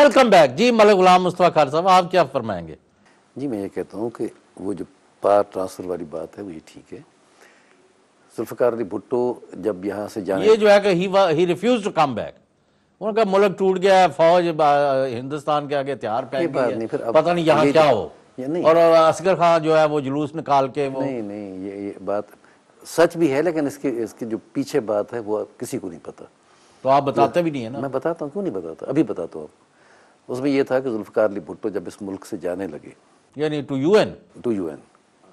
Welcome back جی ملک غلام مصطفیٰ کھار صاحب، آپ کیا فرمائیں گے؟ جی میں یہ کہتا ہوں کہ وہ جو پار ٹرانسفر والی بات ہے وہ یہ ٹھیک ہے. ذوالفقار علی بھٹو جب یہاں سے جانے یہ جو ہے کہ ہی ریفیوز ٹو کم بیک، ان کا ملک ٹوٹ گیا ہے، فوج ہندوستان کے آگے ہتھیار پھینک گئی ہے، پتہ نہیں یہاں کیا ہو. اور اصغر خان جو ہے وہ جلوس نکال کے وہ نہیں یہ بات سچ بھی ہے، لیکن اس کی جو پیچھے بات ہے وہ کسی کو نہیں پتا. تو آپ بتاتے بھی نہیں ہیں نا. میں بتاتا ہوں، کیوں نہیں بتاتا، ابھی بتاتا ہوں آپ کو. اس میں یہ تھا کہ ذوالفقار علی بھٹو جب اس ملک سے جانے لگے یعنی ٹو یو این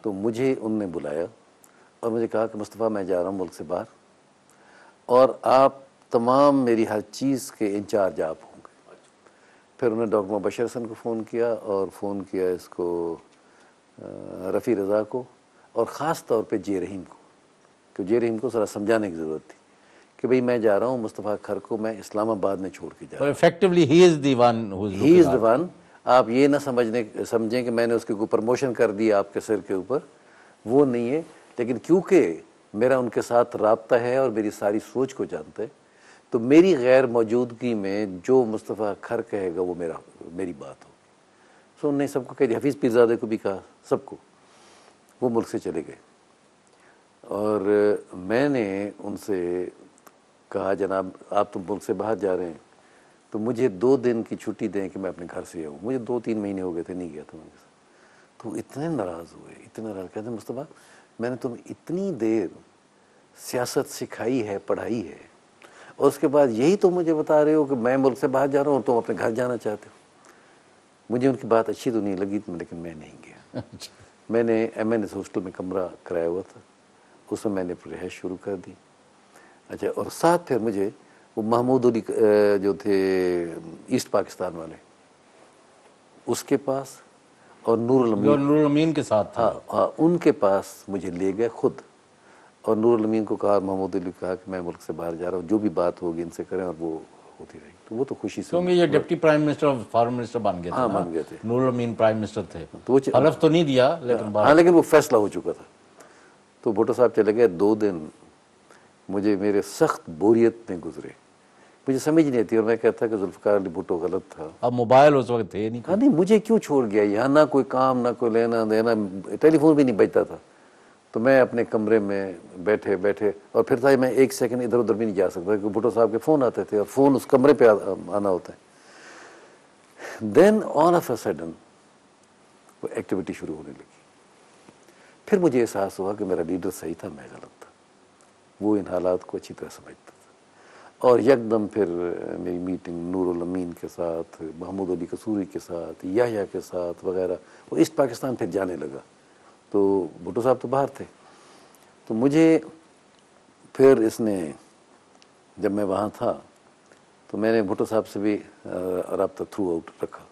تو مجھے ان نے بلایا اور مجھے کہا کہ مصطفیٰ میں جا رہا ہوں ملک سے باہر، اور آپ تمام میری ہر چیز کے انچارج آپ ہوں گے. پھر انہوں نے ڈاکٹر مبشر حسن کو فون کیا اور فون کیا اس کو رفیع رضا کو، اور خاص طور پہ جے رحیم کو، کہ جے رحیم کو ذرا سمجھانے کی ضرورت تھی کہ بھئی میں جا رہا ہوں مصطفیٰ کھر کو میں اسلام آباد میں چھوڑ کے جا رہا ہوں. ایفیکٹولی ہی از the one he is the one. آپ یہ نہ سمجھیں کہ میں نے اس کے اوپر پروموشن کر دی آپ کے سر کے اوپر، وہ نہیں ہے. لیکن کیونکہ میرا ان کے ساتھ رابطہ ہے اور میری ساری سوچ کو جانتا ہے، تو میری غیر موجودگی میں جو مصطفیٰ کھر کہے گا وہ میری بات ہو. سو انہوں نے سب کو کہہ دیا، حفیظ پیرزادے کو بھی کہا، سب کو. وہ ملک سے چلے گئے اور میں نے ان سے کہا جناب آپ تو ملک سے باہر جا رہے ہیں تو مجھے 2 دن کی چھٹی دیں کہ میں اپنے گھر سے آؤں. مجھے 2-3 مہینے ہو گئے تھے نہیں گیا تھا ان کے ساتھ. تو اتنے ناراض ہوئے، اتنے ناراض. کہتے ہیں مصطفیٰ میں نے تمہیں اتنی دیر سیاست سکھائی ہے، پڑھائی ہے، اور اس کے بعد یہی تو مجھے بتا رہے ہو کہ میں ملک سے باہر جا رہا ہوں اور تم اپنے گھر جانا چاہتے ہو. مجھے ان کی بات اچھی تو نہیں لگی لیکن میں نہیں گیا. میں نے ایم این ایس ہاسٹل میں کمرہ کرایا ہوا تھا، اس میں نے رہائش شروع کر دی. اچھا، اور ساتھ پھر مجھے وہ محمود علی جو تھے ایسٹ پاکستان والے، اس کے پاس، اور نور الامین کے ساتھ تھا. ہاں ان کے پاس مجھے لے گئے خود. اور نور الامین کو کہا، محمود علی کو کہا کہ میں ملک سے باہر جا رہا ہوں، جو بھی بات ہوگی ان سے کریں، اور وہ ہوتی رہی. تو وہ تو خوشی سے کیونکہ یہ deputy prime minister foreign minister بن گئے تھے. ہاں بن گئے تھے. نور الامین پرائم منسٹر تھے، حلف تو نہیں دیا لیکن ہاں لیکن وہ فیصلہ ہو چکا تھا. تو بھٹو صاحب چلے گئے. 2 دن مجھے میرے سخت بوریت میں گزرے، مجھے سمجھ نہیں آتی. اور میں کہتا کہ ذوالفقار علی بھٹو غلط تھا. اب موبائل اس وقت تھے نہیں. ہاں نہیں، مجھے کیوں چھوڑ گیا یہاں، نہ کوئی کام، نہ کوئی لینا دینا، ٹیلی فون بھی نہیں بجتا تھا. تو میں اپنے کمرے میں بیٹھے اور پھر تھا میں 1 سیکنڈ ادھر ادھر بھی نہیں جا سکتا کیونکہ بھٹو صاحب کے فون آتے تھے اور فون اس کمرے پہ آنا ہوتا ہے. دین آل آف اے سڈن وہ ایکٹیویٹی شروع ہونے لگی. پھر مجھے احساس ہوا کہ میرا لیڈر صحیح تھا، میں غلط تھا. وہ ان حالات کو اچھی طرح سمجھتا تھا. اور یکدم پھر میری میٹنگ نور الامین کے ساتھ، محمود علی قصوری کے ساتھ، یحییٰ کے ساتھ وغیرہ. وہ ایسٹ پاکستان پھر جانے لگا. تو بھٹو صاحب تو باہر تھے. تو مجھے پھر اس نے، جب میں وہاں تھا تو میں نے بھٹو صاحب سے بھی رابطہ تھرو آؤٹ رکھا.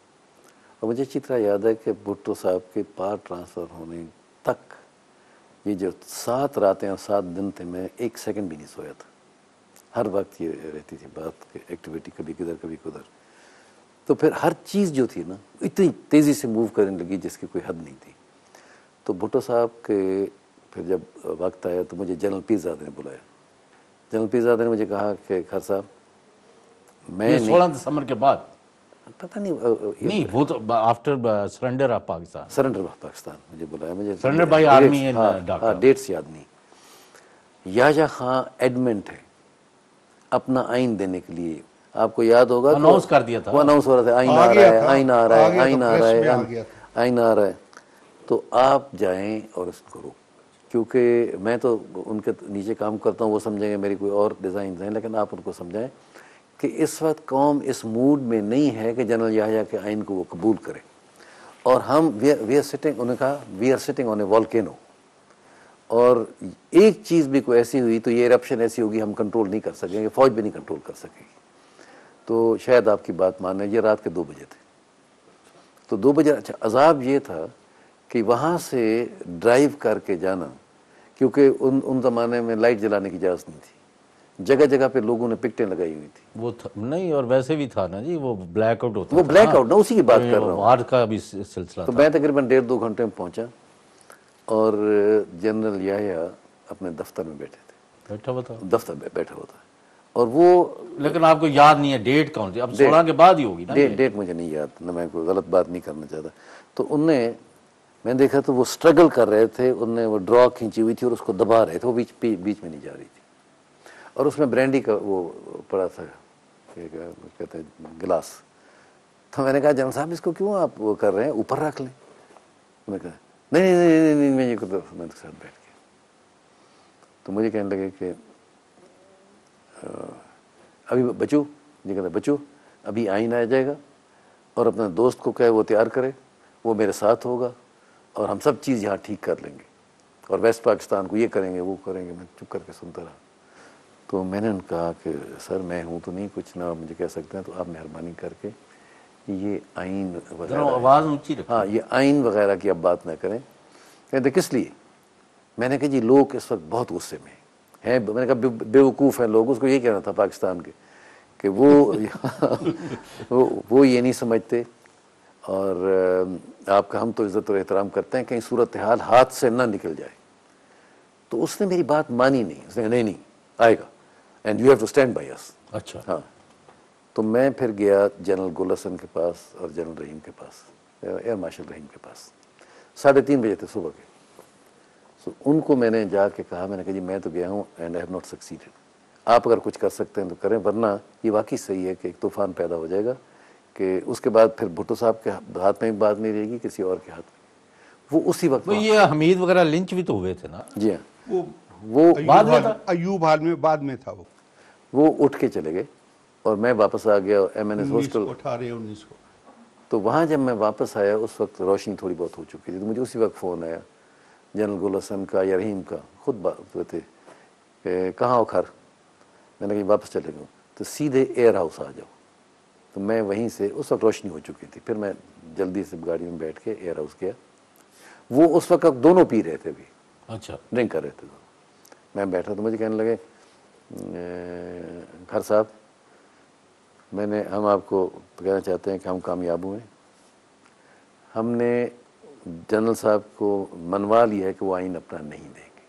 اور مجھے اچھی طرح یاد ہے کہ بھٹو صاحب کے پار ٹرانسفر ہونے تک یہ جو 7 راتیں اور 7 دن تھے، میں 1 سیکنڈ بھی نہیں سویا تھا. ہر وقت یہ رہتی تھی بات کہ ایکٹیویٹی کبھی کدھر کبھی کدھر. تو پھر ہر چیز جو تھی نا اتنی تیزی سے موو کرنے لگی جس کی کوئی حد نہیں تھی. تو بھٹو صاحب کے پھر جب وقت آیا تو مجھے جنرل پیرزادہ نے بلایا. جنرل پیرزادہ نے مجھے کہا کہ کھر صاحب میں 16 دسمبر کے بعد، پتہ نہیں وہ تو after surrender of Pakistan, surrender of Pakistan مجھے بلایا. مجھے سرنڈر بائی آرمی ان ہاں ڈھاکہ. ڈیٹس یاد نہیں. یحییٰ خان ایڈمنٹ ہے اپنا آئین دینے کے لیے. آپ کو یاد ہوگا کہ اناؤنس کر دیا تھا، وہ اناؤنس ہو رہا تھا، آئین آ رہا ہے، آئین آ رہا ہے، آئین آ رہا ہے، آئین آ رہا ہے. تو آپ جائیں اور اس کو روکیں. کیونکہ میں تو ان کے نیچے کام کرتا ہوں، وہ سمجھیں گے میری کوئی اور ڈیزائنز ہیں، لیکن آپ ان کو سمجھائیں کہ اس وقت قوم اس موڈ میں نہیں ہے کہ جنرل یحییٰ کے آئین کو وہ قبول کرے. اور ہم وی آر سٹنگ، انہوں نے کہا we are sitting on a volcano. اور ایک چیز بھی کوئی ایسی ہوئی تو یہ ایرپشن ایسی ہوگی ہم کنٹرول نہیں کر سکیں گے، فوج بھی نہیں کنٹرول کر سکے گی. تو شاید آپ کی بات مانیں، یہ رات کے 2 بجے تھے. تو 2 بجے اچھا عذاب یہ تھا کہ وہاں سے ڈرائیو کر کے جانا، کیونکہ ان زمانے میں لائٹ جلانے کی اجازت نہیں تھی. جگہ جگہ پہ لوگوں نے پکٹیں لگائی ہوئی تھی. وہ نہیں، اور ویسے بھی تھا نا جی، وہ بلیک آؤٹ ہوتا وہ تھا. بلیک آؤٹ نا، اسی کی بات کر رہا ہوں. وار کا بھی سلسلہ تو تھا. میں تقریباً 1.5-2 گھنٹے میں پہنچا اور جنرل یحییٰ اپنے دفتر میں بیٹھے تھے. بیٹھا ہوا تھا. دفتر میں بیٹھا ہوا تھا اور وہ لیکن آپ کو یاد نہیں ہے ڈیٹ کون سی؟ اب 16 کے بعد ہی ہوگی نا؟ ڈیٹ مجھے نہیں یاد، نہ میں کوئی غلط بات نہیں کرنا چاہتا. تو ان نے میں دیکھا تو وہ سٹرگل کر رہے تھے، ان نے وہ ڈرا کھینچی ہوئی تھی اور اس کو دبا رہے تھے، وہ بیچ میں نہیں جا رہی تھی، اور اس میں برینڈی کا وہ پڑا تھا کہتے ہیں گلاس. تو میں نے کہا جنرل صاحب اس کو کیوں آپ وہ کر رہے ہیں، اوپر رکھ لیں. میں کہا نہیں میں یہ میں کے ساتھ بیٹھ گیا. تو مجھے کہنے لگے کہ ابھی بچو، یہ کہتا بچو ابھی آئین آ جائے گا اور اپنے دوست کو کہے وہ تیار کرے، وہ میرے ساتھ ہوگا اور ہم سب چیز یہاں ٹھیک کر لیں گے، اور ویسٹ پاکستان کو یہ کریں گے وہ کریں گے. میں چپ کر کے سنتا رہا. تو میں نے ان کو کہا کہ سر میں ہوں تو نہیں، کچھ نہ آپ مجھے کہہ سکتے ہیں، تو آپ مہربانی کر کے یہ آئین وغیرہ، آواز اونچی رکھیں. ہاں یہ آئین وغیرہ کی اب بات نہ کریں. کہتے کس لیے؟ میں نے کہا جی لوگ اس وقت بہت غصے میں ہیں. میں نے کہا بیوقوف ہیں لوگ. اس کو یہ کہنا تھا پاکستان کے کہ وہ یہ نہیں سمجھتے، اور آپ کا ہم تو عزت اور احترام کرتے ہیں، کہیں صورتحال ہاتھ سے نہ نکل جائے. تو اس نے میری بات مانی نہیں. اس نے کہا نہیں آئے گا and you have to stand by us. اچھا. ہاں. تو میں پھر گیا جنرل گل حسن کے پاس اور جنرل رحیم کے پاس، ایئر مارشل رحیم کے پاس. 3:30 بجے تھے صبح کے. سو ان کو میں نے جا کے کہا، میں نے کہا جی میں تو گیا ہوں اینڈ آئی ہیو ناٹ سکسیڈڈ. آپ اگر کچھ کر سکتے ہیں تو کریں، ورنہ یہ واقعی صحیح ہے کہ ایک طوفان پیدا ہو جائے گا کہ اس کے بعد پھر بھٹو صاحب کے ہاتھ میں بھی بات نہیں رہے گی، کسی اور کے ہاتھ میں. وہ اسی وقت یہ حمید وغیرہ لنچ بھی تو ہوئے تھے نا؟ جی ہاں. وہ بعد میں تھا، ایوب حال میں بعد میں تھا. وہ اٹھ کے چلے گئے اور میں واپس آ گیا ایم این ایس ہاسٹل. 18-19 کو. تو وہاں جب میں واپس آیا اس وقت روشنی تھوڑی بہت ہو چکی تھی. تو مجھے اسی وقت فون آیا جنرل گل حسن کا یا رحیم کا، خود بات تھے کہ کہاں ہو خر. میں نے کہا واپس چلے گا تو سیدھے ایئر ہاؤس آ جاؤ. تو میں وہیں سے، اس وقت روشنی ہو چکی تھی، پھر میں جلدی سے گاڑی میں بیٹھ کے ایئر ہاؤس گیا. وہ اس وقت دونوں پی رہے تھے بھی، اچھا ڈرنک کر رہے تھے. میں بیٹھا تو مجھے کہنے لگے خر صاحب ہم آپ کو کہنا چاہتے ہیں کہ ہم کامیاب ہوئے. ہم نے جنرل صاحب کو منوا لیا ہے کہ وہ آئین اپنا نہیں دیں گے،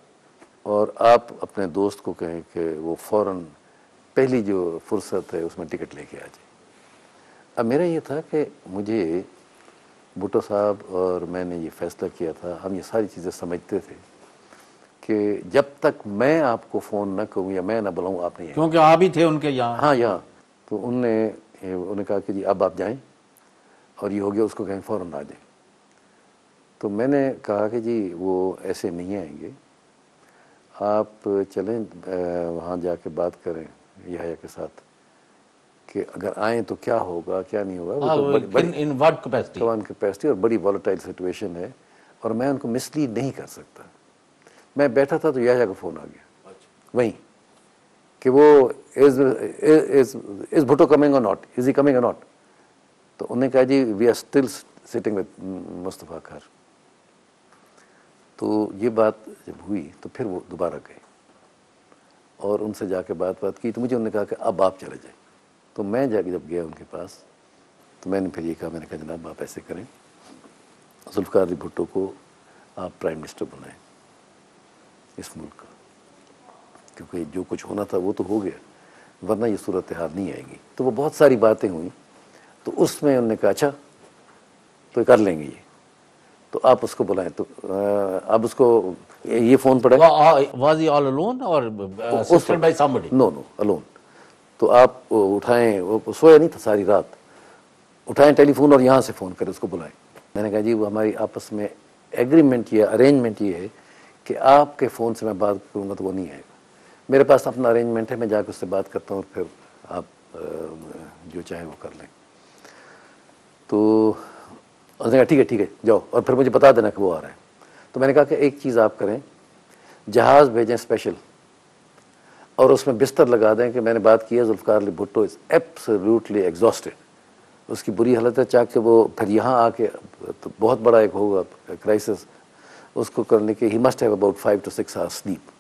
اور آپ اپنے دوست کو کہیں کہ وہ فوراً پہلی جو فرصت ہے اس میں ٹکٹ لے کے آ جائے. اب میرا یہ تھا کہ مجھے بھٹو صاحب اور میں نے یہ فیصلہ کیا تھا، ہم یہ ساری چیزیں سمجھتے تھے کہ جب تک میں آپ کو فون نہ کروں یا میں نہ بلاؤں آپ نہیں آئیں. کیونکہ آپ ہی تھے ان کے یہاں. ہاں یہاں. تو انہوں نے کہا کہ جی اب آپ جائیں اور یہ ہو گیا، اس کو کہیں فوراً آ جائیں. تو میں نے کہا کہ جی وہ ایسے نہیں آئیں گے، آپ چلیں وہاں جا کے بات کریں یحییٰ کے ساتھ کہ اگر آئیں تو کیا ہوگا کیا نہیں ہوگا. کیپیسٹی اور بڑی والیٹائل سچویشن ہے اور میں ان کو مس لیڈ نہیں کر سکتا. میں بیٹھا تھا تو یحییٰ کا فون آ گیا وہیں کہ وہ is Bhutto coming or not, is he coming or not. تو انہوں نے کہا جی we are still sitting with Mustafa Khair. تو یہ بات جب ہوئی تو پھر وہ دوبارہ گئے اور ان سے جا کے بات کی. تو مجھے انہوں نے کہا کہ اب آپ چلے جائیں. تو میں جا کے جب گیا ان کے پاس تو میں نے پھر یہ کہا، میں نے کہا جناب آپ ایسے کریں، ذوالفقار علی بھٹو کو آپ پرائم منسٹر بنائیں اس ملک کا، کیونکہ جو کچھ ہونا تھا وہ تو ہو گیا، ورنہ یہ صورتحال نہیں آئے گی. تو وہ بہت ساری باتیں ہوئیں. تو اس میں انہوں نے کہا اچھا تو کر لیں گے یہ، تو آپ اس کو بلائیں. تو اب اس کو یہ فون پڑا. Was he all alone or assisted by somebody? No, alone. تو آپ اٹھائیں، وہ سویا نہیں تھا ساری رات، اٹھائیں ٹیلی فون اور یہاں سے فون کریں، اس کو بلائیں. میں نے کہا جی وہ ہماری آپس میں ایگریمنٹ یہ ارینجمنٹ یہ ہے کہ آپ کے فون سے میں بات کروں گا تو وہ نہیں آئے گا. میرے پاس اپنا ارینجمنٹ ہے، میں جا کے اس سے بات کرتا ہوں اور پھر آپ جو چاہیں وہ کر لیں. تو اس نے کہا ٹھیک ہے جاؤ اور پھر مجھے بتا دینا کہ وہ آ رہا ہے. تو میں نے کہا کہ ایک چیز آپ کریں، جہاز بھیجیں اسپیشل اور اس میں بستر لگا دیں کہ میں نے بات کی ہے Zulfiqar Ali Bhutto is absolutely exhausted, اس کی بری حالت ہے، چاہ کہ وہ پھر یہاں آ کے تو بہت بڑا ایک ہوگا کرائسس، اس کو کرنے کے he must have about 5 to 6 hours sleep.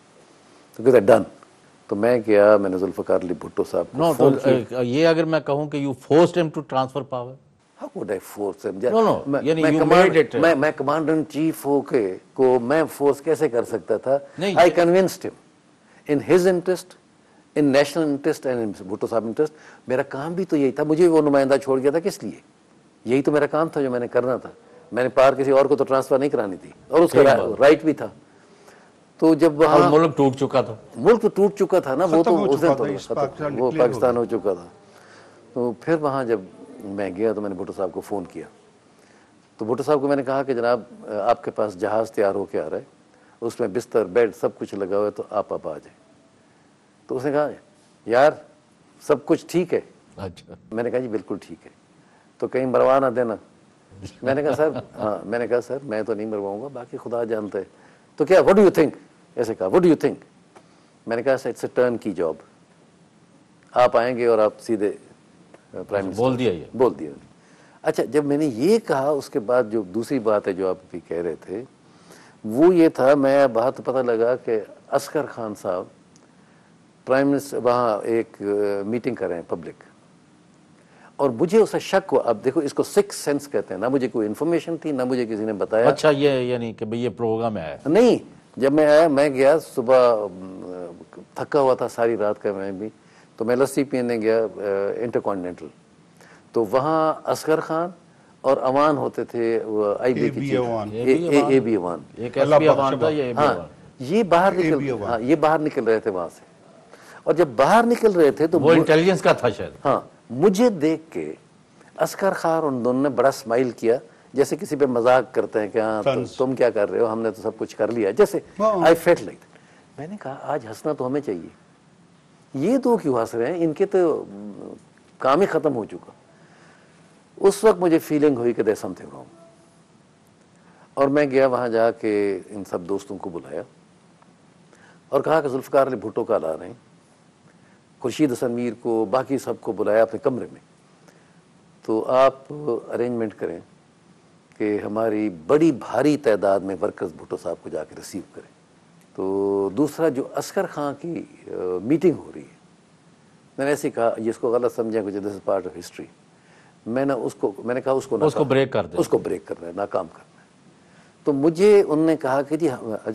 تو کہتے ڈن. تو میں گیا، میں نے ذوالفقار علی بھٹو صاحب کو فون کیا. یہ اگر میں کہوں کہ you forced him to transfer power. How would I force him? میں کمانڈر ان چیف ہو کے کو میں فورس کیسے کر سکتا تھا؟ I convinced him in his interest in national interest and Bhutto صاحب انٹرسٹ. میرا کام بھی تو یہی تھا, مجھے وہ نمائندہ چھوڑ گیا تھا کس لیے؟ یہی تو میرا کام تھا جو میں نے کرنا تھا. میں نے پار کسی اور کو تو ٹرانسفر نہیں کرانی تھی, اور اس کا رائٹ بھی تھا. تو جب وہاں ملک ٹوٹ چکا تھا, ملک تو ٹوٹ چکا تھا نا, وہ تو اس دن تو وہ پاکستان ہو چکا تھا. تو پھر وہاں جب میں گیا تو میں نے بھٹو صاحب کو فون کیا. تو بھٹو صاحب کو میں نے کہا کہ جناب آپ کے پاس جہاز تیار ہو کے آ رہا ہے, اس میں بستر بیڈ سب کچھ لگا ہوا ہے, تو آپ آ جائیں. تو اس نے کہا یار سب کچھ ٹھیک ہے؟ اچھا. میں نے کہا جی بالکل ٹھیک ہے, تو کہیں مروا نہ دینا. میں نے کہا سر ہاں, میں نے کہا سر میں تو نہیں مرواؤں گا, باقی خدا جانتا ہے. تو کیا وٹ ڈو یو تھنک, ایسے کہا وٹ ڈو یو تھنک. میں نے کہا اٹس اے ٹرن کی جاب, آپ آئیں گے اور آپ سیدھے پرائم منسٹر. بول دیا یہ, بول دیا. اچھا جب میں نے یہ کہا اس کے بعد جو دوسری بات ہے جو آپ بھی کہہ رہے تھے وہ یہ تھا, میں بات پتہ لگا کہ عسکر خان صاحب پرائم منسٹر وہاں ایک میٹنگ کر رہے ہیں پبلک, اور مجھے اسے شک ہوا. اب دیکھو اس کو سکس سینس کہتے ہیں, نہ مجھے کوئی انفارمیشن تھی نہ مجھے کسی نے بتایا. اچھا یہ یعنی کہ بھئی یہ پروگرام میں آیا نہیں, جب میں آیا میں گیا صبح, تھکا ہوا تھا ساری رات کا میں بھی, تو میں لسی پینے گیا انٹر کانٹیننٹل. تو وہاں عسکر خان اور اوان ہوتے تھے, وہ آئی بی کی اے بی اوان, ایک ایس بی اوان تھا, یہ اے بی ہاں اوان, یہ باہر نکل, ہاں یہ باہر نکل رہے تھے وہاں سے. اور جب باہر نکل رہے تھے تو وہ انٹیلیجنس کا تھا شاید. ہاں مجھے دیکھ کے عسکر خان ان دونوں نے بڑا اسمائل کیا, جیسے کسی پہ مذاق کرتے ہیں کہ ہاں تم کیا کر رہے ہو, ہم نے تو سب کچھ کر لیا, جیسے آئی فیلٹ لائک. میں نے کہا آج ہنسنا تو ہمیں چاہیے, یہ دو کیوں ہنس رہے ہیں, ان کے تو کام ہی ختم ہو چکا. اس وقت مجھے فیلنگ ہوئی کہ دیر سمتھنگ رانگ, اور میں گیا وہاں جا کے ان سب دوستوں کو بلایا اور کہا کہ ذوالفقار علی بھٹو کا لا رہے ہیں, خورشید حسن میر کو, باقی سب کو بلایا اپنے کمرے میں. تو آپ ارینجمنٹ کریں کہ ہماری بڑی بھاری تعداد میں ورکرز بھٹو صاحب کو جا کے ریسیو کریں. تو دوسرا جو عسکر خان کی میٹنگ ہو رہی ہے, میں نے ایسے کہا, یہ اس کو غلط سمجھیں کچھ, دس از پارٹ آف ہسٹری. میں نے کہا اس کو بریک کر دیں, اس کو بریک کرنا ہے, ناکام کرنا ہے. تو مجھے انہوں نے کہا کہ جی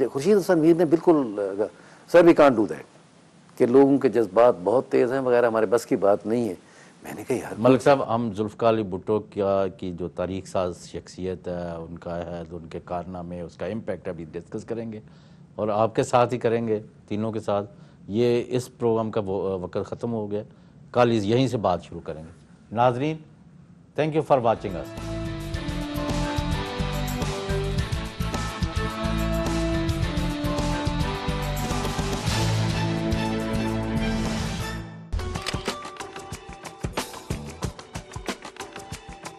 خورشید حسن میر نے بالکل سر وی کانٹ ڈو دیٹ, کہ لوگوں کے جذبات بہت تیز ہیں وغیرہ, ہمارے بس کی بات نہیں ہے. میں نے کہا یار ملک صاحب ہم ذوالفقار علی بھٹو کی جو تاریخ ساز شخصیت ہے, ان کا ہے, ان کے کارنامے, اس کا امپیکٹ ابھی ڈسکس کریں گے, اور آپ کے ساتھ ہی کریں گے, تینوں کے ساتھ. یہ اس پروگرام کا وقت ختم ہو گیا, کل یہیں سے بات شروع کریں گے. ناظرین, thank you for watching us.